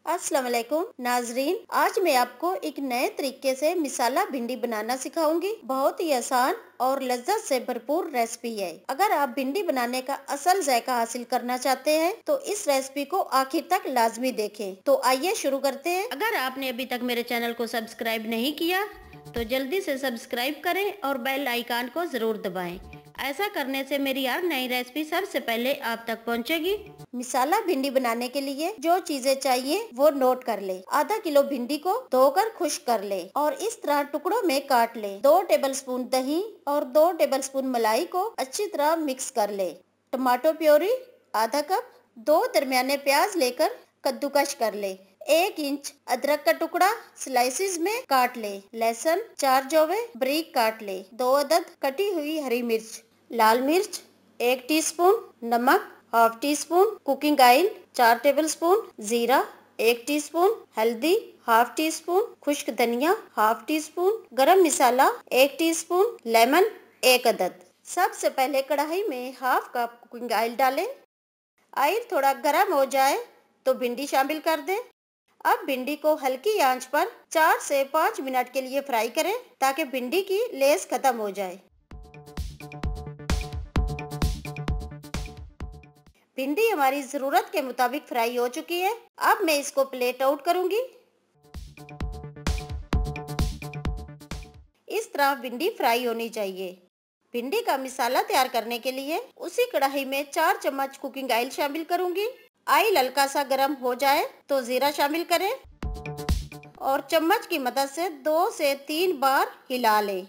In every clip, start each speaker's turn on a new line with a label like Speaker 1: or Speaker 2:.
Speaker 1: अस्सलाम वालेकुम नाजरीन, आज मैं आपको एक नए तरीके से मिसाला भिंडी बनाना सिखाऊंगी। बहुत ही आसान और लज्जत से भरपूर रेसिपी है। अगर आप भिंडी बनाने का असल जायका हासिल करना चाहते हैं तो इस रेसिपी को आखिर तक लाजमी देखें। तो आइए शुरू करते हैं। अगर आपने अभी तक मेरे चैनल को सब्सक्राइब नहीं किया तो जल्दी से सब्सक्राइब करें और बेल आइकन को जरूर दबाएं। ऐसा करने से मेरी हर नई रेसिपी सबसे पहले आप तक पहुंचेगी। मिसाला भिंडी बनाने के लिए जो चीजें चाहिए वो नोट कर ले। आधा किलो भिंडी को धोकर खुश्क कर ले और इस तरह टुकड़ों में काट ले। 2 टेबलस्पून दही और 2 टेबलस्पून मलाई को अच्छी तरह मिक्स कर ले। टमाटो प्योरी आधा कप, 2 दरमियाने प्याज लेकर कद्दूकश कर ले। 1 इंच अदरक का टुकड़ा स्लाइसिस में काट ले। लहसुन 4 जौवे बारीक काट ले। 2 अदद कटी हुई हरी मिर्च, लाल मिर्च 1 टीस्पून, नमक half tea spoon, cooking oil 4 tablespoon, जीरा 1 टीस्पून, हल्दी हाफ टी स्पून, खुश्क धनिया हाफ टी स्पून, गरम मसाला 1 टीस्पून, लेमन 1 अदद। सबसे पहले कढ़ाई में हाफ कप कुकिंग ऑयल डालें। ऑयल थोड़ा गर्म हो जाए तो भिंडी शामिल कर दें। अब भिंडी को हल्की आंच पर 4 से 5 मिनट के लिए फ्राई करें ताकि भिंडी की लेस खत्म हो जाए। भिंडी हमारी जरूरत के मुताबिक फ्राई हो चुकी है। अब मैं इसको प्लेट आउट करूंगी। इस तरह भिंडी फ्राई होनी चाहिए। भिंडी का मसाला तैयार करने के लिए उसी कढ़ाई में 4 चम्मच कुकिंग ऑयल शामिल करूंगी। ऑयल हल्का सा गर्म हो जाए तो जीरा शामिल करें और चम्मच की मदद से 2 से 3 बार हिला लें।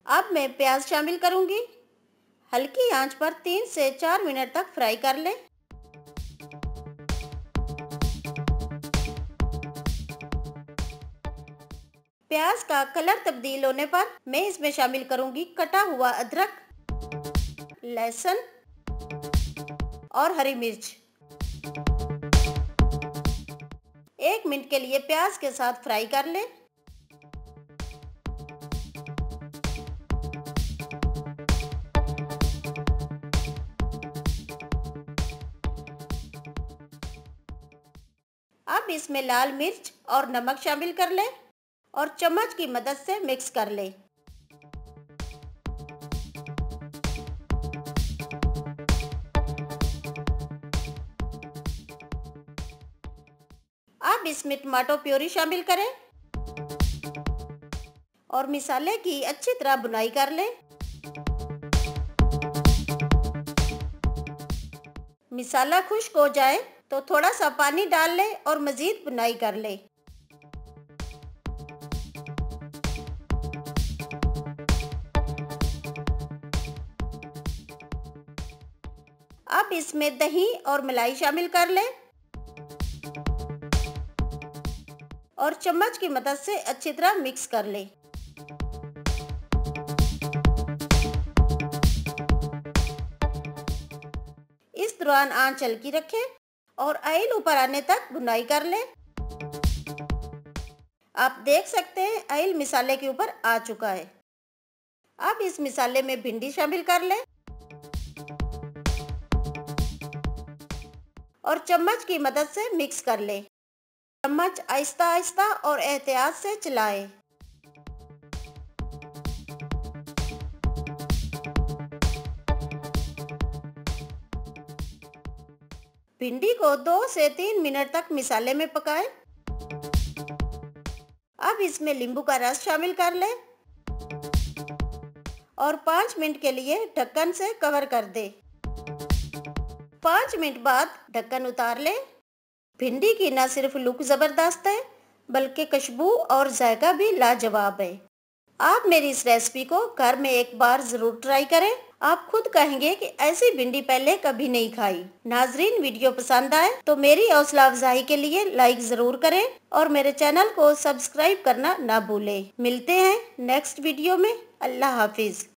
Speaker 1: अब मैं प्याज शामिल करूंगी। हल्की आंच पर 3 से 4 मिनट तक फ्राई कर लें। प्याज का कलर तब्दील होने पर मैं इसमें शामिल करूंगी कटा हुआ अदरक, लहसुन और हरी मिर्च। 1 मिनट के लिए प्याज के साथ फ्राई कर लें। अब इसमें लाल मिर्च और नमक शामिल कर लें और चम्मच की मदद से मिक्स कर लें। अब इसमें टमाटो प्योरी शामिल करें और मसाले की अच्छी तरह भुनाई कर लें। मसाला खुश्क हो जाए तो थोड़ा सा पानी डाल ले और मजीद भुनाई कर ले। अब इसमें दही और मलाई शामिल कर ले और चम्मच की मदद से अच्छी तरह मिक्स कर ले। इस दौरान आंच हल्की रखें और ऑयल ऊपर आने तक भुनाई कर लें। आप देख सकते हैं ऑयल मसाले के ऊपर आ चुका है। अब इस मसाले में भिंडी शामिल कर लें और चम्मच की मदद से मिक्स कर लें। चम्मच आहिस्ता आहिस्ता और एहतियात से चलाएं। भिंडी को 2 से 3 मिनट तक मसाले में पकाएं। अब इसमें नींबू का रस शामिल कर लें और 5 मिनट के लिए ढक्कन से कवर कर दें। 5 मिनट बाद ढक्कन उतार लें। भिंडी की न सिर्फ लुक जबरदस्त है बल्कि खुशबू और जायका भी लाजवाब है। आप मेरी इस रेसिपी को घर में एक बार जरूर ट्राई करें। आप खुद कहेंगे कि ऐसी भिंडी पहले कभी नहीं खाई। नाजरीन, वीडियो पसंद आए तो मेरी हौसला अफजाई के लिए लाइक जरूर करें और मेरे चैनल को सब्सक्राइब करना ना भूलें। मिलते हैं नेक्स्ट वीडियो में। अल्लाह हाफिज।